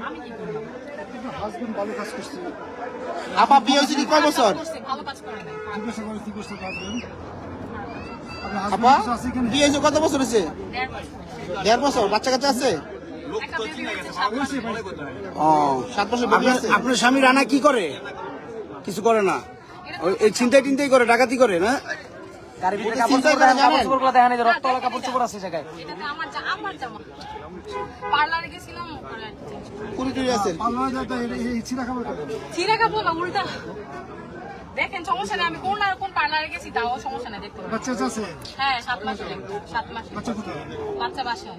আমি কি করব? হাজবেন্ড ভালো কাজ করছে। আপা বিয়ে হয়েছে কি কয় বছর? ভালো কাজ করে নাই। জিজ্ঞাসা করে কি করছে হাজবেন্ড? আপনার আপা হাজবেন্ড আছে এখানে? বিয়ে হয়েছে কত বছর হয়েছে? 1.5 বছর। 1.5 বছর। বাচ্চা কাচ্চা আছে? একটা বেবি হচ্ছে 7 মাস। ও 7 বছর বেবি আছে। আপনার স্বামী রানা কি করে? কিছু করে না, এই চিন্তাই টিন্তাই করে, ডাকাতি করে না? গাড়ির ভিতরে চিন্তা করে জানেন? কাপড় দেখেন, এই যে রক্তওয়ালা কাপড় চোপড় আছে জায়গায়। এটাতে আমার জামা। পার্লারে গেছিলাম, কুড়ি টুড়ি আছে? পাল্লা যাতে এই ছিঁড়া খাবার খাবে। ছিঁড়ে কাপড় না, উল্টা। দেখেন সমস্যা নেই, আমি কোন পার্লারে গেছি তাও সমস্যা নেই, দেখতে পাবেন। বাচ্চা আছে? হ্যাঁ 7 মাসের একটা, 7 মাস। বাচ্চা কোথায়? বাচ্চা বাসায়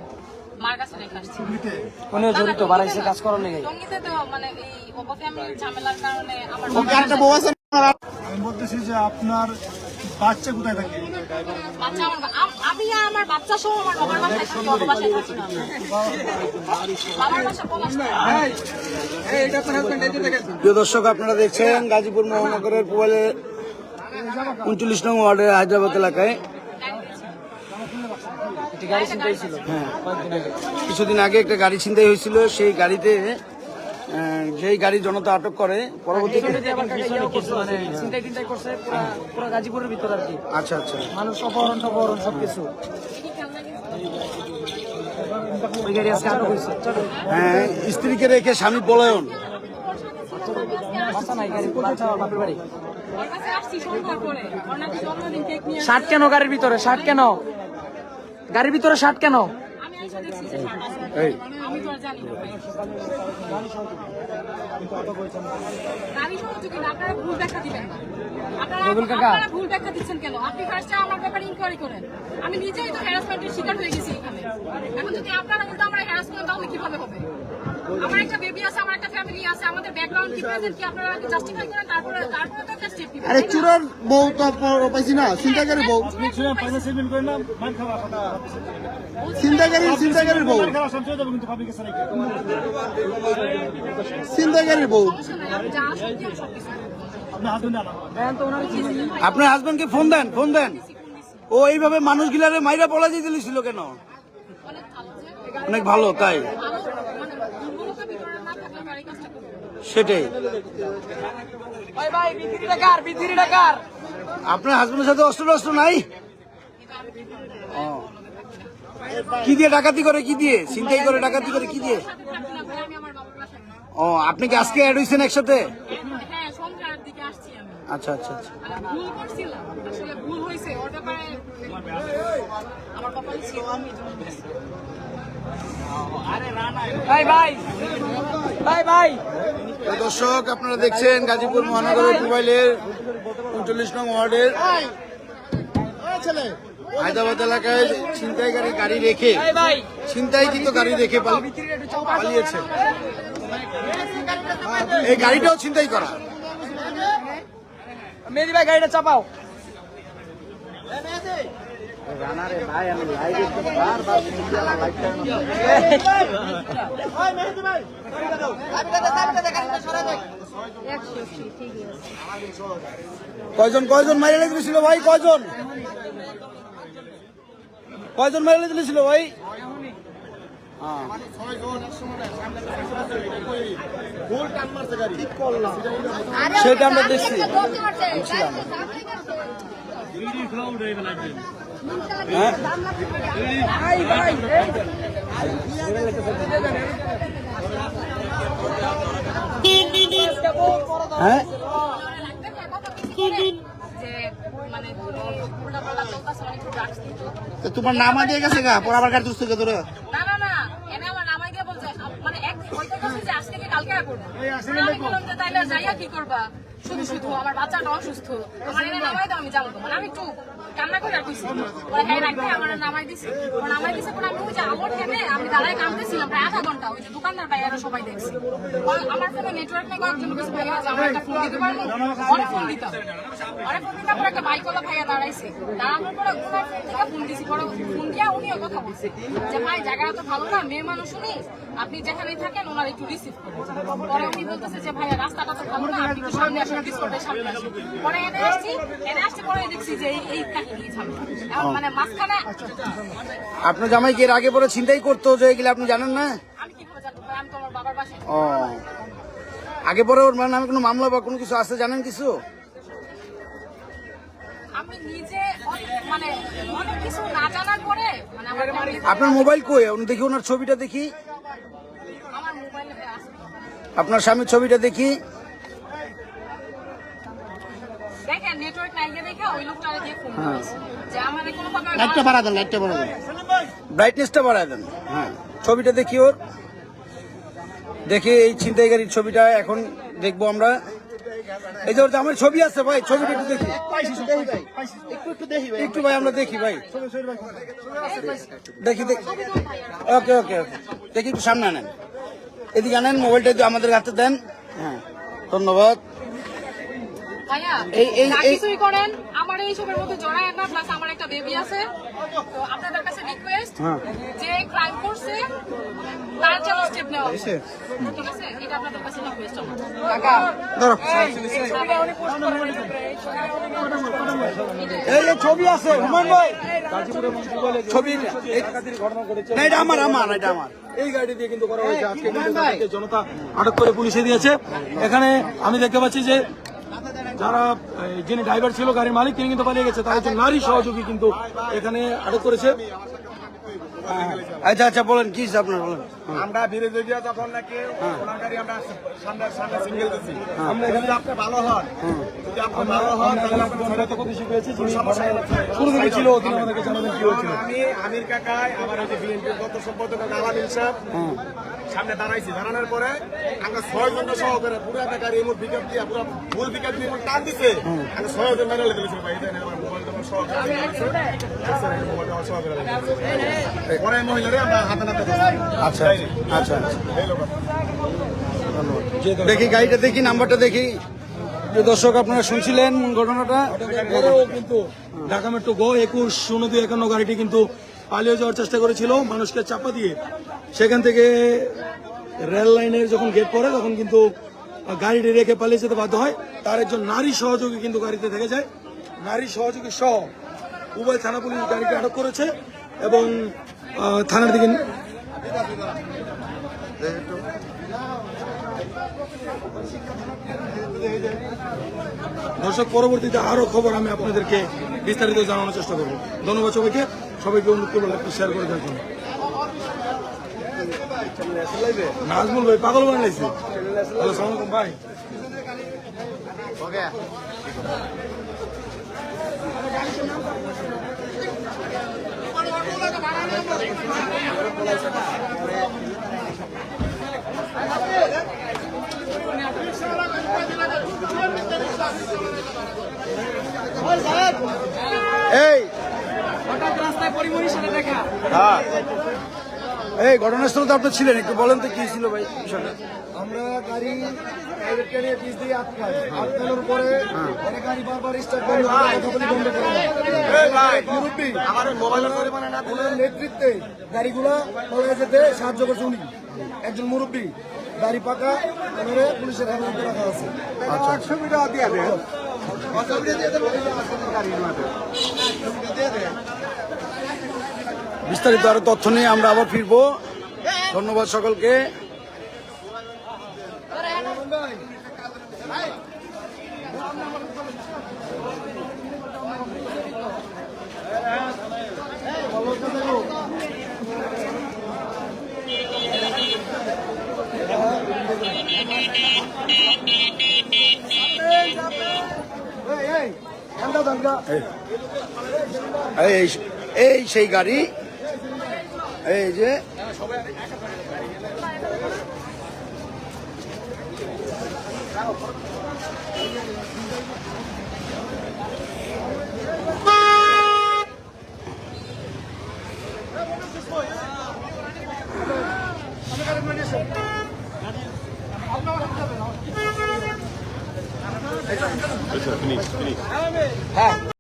মার কাছে রেখে আসছি। দিতে? উনিও জড়িত, বাড়াইছে কাজ করার লেগে। টঙ্গীতে তো মানে এই ফ্যামিলির ঝামেলার কারণে আমার ওকে একটা বউ আছে না? আমি বলতেছি যে আপনার বাচ্চা কোথায় থাকে? বাচ্চা আমি আমার বাচ্চা সহ আমার বাবার বাসায় থাকি, ওর বাসায় থাকি না। বাবার বাসা পলাশ। প্রিয় দর্শক, আপনারা দেখছেন গাজীপুর মহানগরের পুবাইলের 39 নং ওয়ার্ডের হায়দ্রাবাদ এলাকায় একটি গাড়ি ছিনতাই ছিল কয়েকদিন আগে। কিছুদিন আগে একটা গাড়ি ছিনতাই হয়েছিল। সেই গাড়িতে যেই গাড়ি জনতা আটক করে, পরবর্তীতে মানে ছিনতাই টিনতাই করছে পুরা গাজীপুরের ভিতর আর কি। আচ্ছা আচ্ছা, মানুষ অপহরণ টপহরণ সবকিছু। ওই গাড়ি আজকে আটক হয়েছে। হ্যাঁ, স্ত্রীকে রেখে স্বামী পলায়ন। বাচ্চা নাই, গাড়ি বাচ্চা বাপের বাড়ি। ওর কাছে আসছি সন্ধ্যার পরে, ওর নাকি জন্মদিন কেক নিয়ে শার্ট কেন গাড়ির ভিতরে? শার্ট কেন গাড়ির ভিতরে? শার্ট কেন? আমি এসে দেখছি যে শার্ট আছে। আমি তো আর জানি না ভাই। গাড়ি সমস্ত কিনা আপনারা ভুল ব্যাখ্যা দিবেন না। আপনারা ভুল ব্যাখ্যা দিচ্ছেন কেন? আপনি ফার্স্টে আমার ব্যাপারে ইনকোয়ারি করেন। আমি নিজেই তো হ্যারাসমেন্টের শিকার হয়ে গেছি এখানে। এখন যদি আপনারা কিন্তু আমার হ্যারাস করেন তাহলে কিভাবে হবে? আমার একটা বেবি আছে, আমার একটা ফ্যামিলি আছে, আমাদের ব্যাকগ্রাউন্ড কি প্রেজেন্ট কি আপনারা জাস্টিফাই করেন, তারপরে তো একটা স্টেপ নিবেন। আরে চুরার বউ তো আপনার পাইছি না, চিন্তাকারী বউ। সেটমেন্ট করে না, মান খাওয়া কথা। চিন্তাকারীর বউ। মান খাওয়া সঞ্চয় যাবে কিন্তু পাবলিকের সাথে। চিন্তাকারীর বউ। সমস্যা নাই, আমি যা সত্যি আমি সবকিছু আপনি হাত ধরে আনা। আপনার হাজবেন্ডকে ফোন দেন, ফোন দেন। ও এইভাবে মানুষগুলারে মাইরা পলা দিয়ে দিয়েছিল কেন? অনেক ভালো যে অনেক ভালো, তাই ভালো মানে দুর্বলতা ভিতরে না থাকলে আমি আর এই কাজটা করবো না। সেটাই। ভাই ভাই বিথিরিটা কার? আপনার হাজবেন্ডের সাথে অস্ত্র টস্ত্র নাই? ও, কি দিয়ে ডাকাতি করে? কি দিয়ে ছিনতাই করে? ডাকাতি করে কি দিয়ে? সাথে থাকতে না ভাই, আমি আমার বাবার বাসায় না। ও, আপনি কি আজকে অ্যাড হয়েছেন একসাথে? হ্যাঁ সন্ধ্যার দিকে আসছি আমি। আচ্ছা আচ্ছা আচ্ছা। মানে ভুল করছিলাম, আসলে ভুল হয়েছে ওর ব্যাপারে আমার কপালে ছিল আমি এই জন্য বলছি। ভাই ভাই ভাই ভাই তো দর্শক, আপনারা দেখছেন গাজীপুর মহানগরের পুবাইলের 39 নং ওয়ার্ডের হায়দ্রাবাদ এলাকায় ছিনতাইকারী গাড়ি রেখে, ছিনতাইকৃত গাড়ি রেখে পালিয়েছে। এই গাড়িটাও ছিনতাই করা। মেহেদি ভাই গাড়িটা চাপাও। কয়জন মাইরে লেগেছিল ভাই? কয়জন মাইরে লেগেছিল ভাই? সেটা আমরা দেখছি। হ্যাঁ, হ্যাঁ, যে মানে উল্টাপাল্টা চলতেছে, অনেক ড্রাগস দিত। তো তোমার নামা দিয়ে গেছে গা, পর আবার গাড়ি তুলছে কে তোরা? না এনে আমার নামাই দিয়ে বলছে মানে একদিন হইতে গেছে যে আজকে কি কালকে করবো। আমি বললাম যে তাইলে যাইয়া কি করবা, শুধু আমার বাচ্চাটা অসুস্থ, আমার এনে নামাই দাও, আমি যাবো। মানে আমি চুপ কান্না করে রাখছি, হ্যাঁ রাখতে আমার নামাই দিছে। পরে আমি ওই যে আমার ফোনে আমি দাঁড়ায় কামতেছিলাম প্রায় আধা ঘন্টা, ওই যে দোকানদার ভাইয়ারা সবাই দেখছি। আমার ফোনে নেটওয়ার্ক নেই, কয়েকজন কাছে ভাইয়া আছে, আমার একটা ফোন দিতে পারবো, অনেক ফোন দিতাম। পরে একটা বাইকওয়ালা ভাইয়া দাঁড়াইছে, দাঁড়ানোর পরে ওনার ফোন থেকে ফোন দিছি, পরে ফোন দিয়া উনিও কথা বলছে যে ভাই জায়গাটা তো ভালো না, মেয়ে মানুষ উনি, আপনি যেখানেই থাকেন ওনার একটু রিসিভ করেন। পরে উনি বলতেছে যে ভাইয়া রাস্তাটা তো ভালো না, আপনি একটু সামনে আসেন, ডিসকোর্টের সামনে আসেন। পরে এনে আসছি পরে দেখছি যে এই কাহিনী ঝামেলা। এখন মানে মাঝখানে আপনার জামাই কি এর আগে পরে ছিনতাই করতো যে এগুলো আপনি জানেন না? আমি কিভাবে জানবো ভাই? আমি তো আমার বাবার বাসায়। ও আগে পরে ওর নামে কোনো মামলা বা কোনো কিছু আছে জানেন কিছু? আমি নিজে মানে অনেক কিছু না জানার পরে মানে আমার family- আপনার মোবাইল কই? দেখি ওনার ছবিটা দেখি, আমার মোবাইলে আছে। আপনার স্বামীর ছবিটা দেখি। দেখেন নেটওয়ার্ক নাই দেখে ওই লোকটারে দিয়ে ফোন করেছে যে আমারে কোনো ভাবে লাইটটা বাড়া দেন, লাইটটা বাড়া দেন। ব্রাইটনেসটা বাড়ায় দেন। হ্যাঁ ছবিটা দেখি ওর, দেখি এই ছিনতাইকারীর ছবিটা এখন দেখবো আমরা। এই যে ওর আমার ছবি আছে ভাই, ছবিটা একটু দেখি একটু ভাই, আমরা দেখি ভাই, দেখি দেখি। ওকে ওকে ওকে, দেখি একটু সামনে আনেন, এদিকে আনেন, মোবাইলটা একটু আমাদের হাতে দেন। হ্যাঁ ধন্যবাদ। ভাইয়া এই- এই- যা এই- কিছুই করেন আমার এইসবের মধ্যে জড়ায় না, প্লাস আমার একটা বেবি আছে। তো আপনাদের কাছে রিকোয়েস্ট, হ্যাঁ। যে ক্রাইম করছে তার যেন স্টেপ নেওয়া হবে। ঠিক আছে, এটা আপনাদের কাছে রিকোয়েস্ট আমার। ধরো এই যে ছবি আছে হুমায়ুন ভাই, ছবি না, এটা আমার আমার এটা আমার। এই গাড়ি দিয়ে কিন্তু করা হয়েছে আজকে, কিন্তু তাদেরকে জনতা আটক করে পুলিশে দিয়েছে। এখানে আমি দেখতে পাচ্ছি যে যারা যিনি ড্রাইভার ছিল, গাড়ির মালিক, তিনি কিন্তু পালিয়ে গেছে। তার একজন নারী সহযোগী কিন্তু এখানে আটক করেছে। আচ্ছা আচ্ছা বলেন কি আপনার বলেন। আমরা বিরোধী দিয়া যখন নাকি ওনার গাড়ি আমরা সামনে সামনে সিঙ্গেল দিচ্ছি, আমরা যদি আপনি ভালো হন, যদি আপনি ভালো হন তাহলে আপনি জনতা কত বেশি পেয়েছে, যিনি শুরু থেকে ছিল, তিনি আমাদেরকে জানাবেন কি হয়েছিল। আমি আমির কাকাই আমার ওই যে বিএনপির গত সম্পাদক আলামিন সাহেব সামনে দাঁড়াইছি। দাঁড়ানোর পরে আমরা 6 জন সহকারে পুরো একটা গাড়ি এমন পিকআপ দিয়ে পুরো ফুল পিকআপ দিয়ে এমন টান দিছে, আমরা 6 জন মেরে লেগেছিল ভাই। এটা আমার মোবাইল আমার সহকারে মোবাইল আমার সহকারে পরে মহিলারে আমরা হাতে নাতে আচ্ছা আচ্ছা আচ্ছা, এই লোক দেখি গাড়িটা দেখি, নাম্বারটা দেখি। যে দর্শক আপনারা শুনছিলেন মূল ঘটনাটা। এরপরেও কিন্তু ঢাকা মেট্রো গো 21-02-51 গাড়িটি কিন্তু পালিয়ে যাওয়ার চেষ্টা করেছিল মানুষকে চাপা দিয়ে। সেখান থেকে রেল লাইনের যখন গেট পড়ে তখন কিন্তু গাড়িটি রেখে পালিয়ে যেতে বাধ্য হয়। তার একজন নারী সহযোগী কিন্তু গাড়িতে থেকে যায়। নারী সহযোগী সহ উভয় থানা পুলিশ গাড়িকে আটক করেছে এবং থানার দিকে দর্শক পরবর্তীতে আরো খবর আমি আপনাদেরকে বিস্তারিত জানানোর চেষ্টা করবো। ধন্যবাদ সবাইকে, সবাইকে অনুরোধ করবো একটু শেয়ার করে দেওয়ার জন্য। নাজমুল ভাই পাগল বানাইছে। হ্যালো সালাম আলাইকুম ভাই। এই হঠাৎ রাস্তায় পরিমণির সাথে দেখা। হ্যাঁ এই ঘটনাস্থলে তো আপনি ছিলেন, একটু বলেন তো কি ছিল ভাই বিষয়টা। আমরা গাড়ি প্রাইভেট গাড়ি পিস দিয়ে আটকানোর পরে একটা গাড়ি বারবার স্টার্ট বন্ধ করে মুরব্বী আমার মোবাইলের পরিমাণে না ওনার নেতৃত্বে গাড়িগুলা পালিয়ে যেতে সাহায্য করছে উনি। একজন মুরব্বী গাড়ি পাকা, ওনারে পুলিশের হেফাজতে রাখা আছে। সুবিধা দিয়ে দেন। বিস্তারিত আরো তথ্য নিয়ে আমরা আবার ফিরবো। ধন্যবাদ সকলকে। এই সেই গাড়ি, এই যে